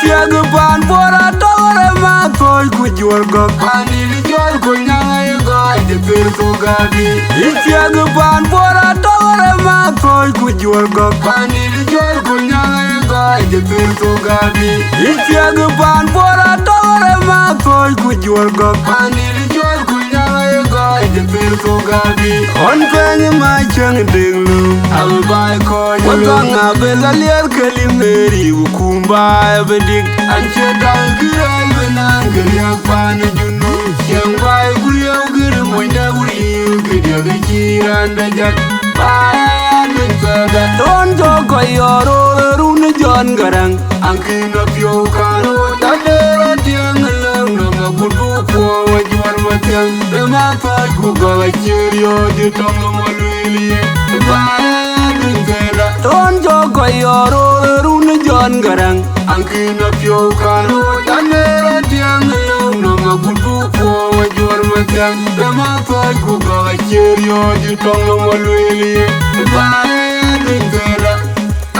Ichia gupan pora tore ma koi kujual go pani jual kunyai go jepir tu gabi. Ichia gupan pora tore ma koi kujual go pani jual kunyai go jepir tu gabi. Ichia gupan pora tore ma koi kujual go pani jual kunyai go jepir tu gabi. On penye ma chang dinglu al bai koi wanga bela lier kelimeri ukumba bedik anche dal girai benan geriak pan junu yang bai guriau gir moinda guri gedia gejiran dajak bai mentada don joko yoro run jon garang angkina pio kano tadera tiang lang nama kudu po wajuan matiang dema pat kuga chirio di tong molili bai mentada don joko yoro run jon garang angkina pio kano tadera tiang lang nama kudu po wajuan matiang dema pat kuga chirio di tong molili bai mentada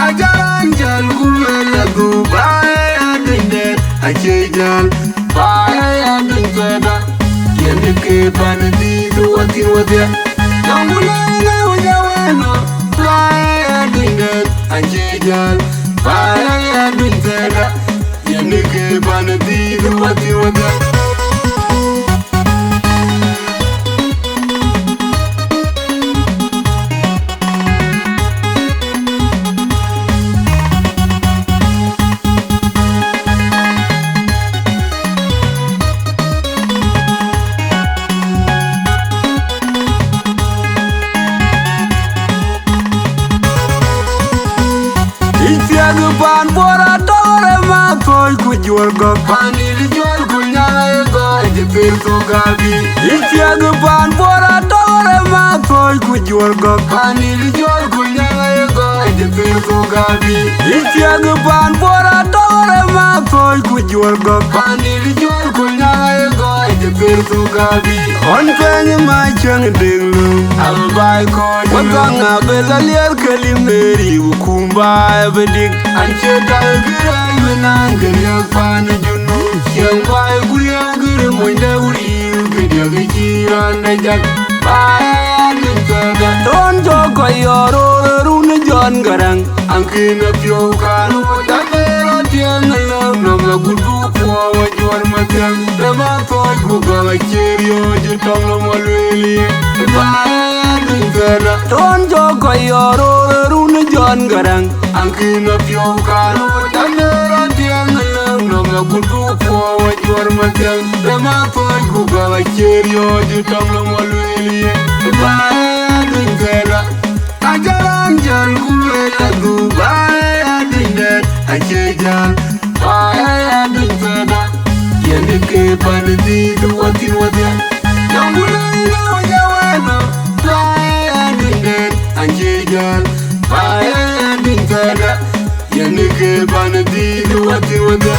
ajaran jal gumela gubai adinde ajejal bai adinde yende ke banadi duati wadia namulanga wajawano bai adinde ajejal bai adinde yende ke banadi duati wadia. Ichia gupan pora tore ma koi kujual go pani jual kunyai go jepir tu gabi. Ichia gupan pora tore ma koi kujual go pani jual kunyai go jepir tu gabi. Ichia gupan pora tore ma koi kujual go pani jual kunyai go jepir tu gabi. On penye ma chang dinglu al bai koi wanga bela lier kelimeri ukumba bedik anche dal girai benan geriak pan junu yang bai guriau gir moinda guri gedia gejiran dajak bai mentada don joko yoro run jon garang angkina pio kano tadera tiang lang nama kudu po wajuan matiang dema toy kuga chirio jutong molili bai mentada don joko yoro run jon garang angkina pio kano tadera tiang lang nama kudu po wajuan matiang dema toy kuga chirio jutong molili bai mentada ajaran jal gumela gubai adinde ajejal bai adinde yende ke banadi duati wadia namulanga wajawano bai adinde ajejal bai adinde yende ke banadi duati wadia.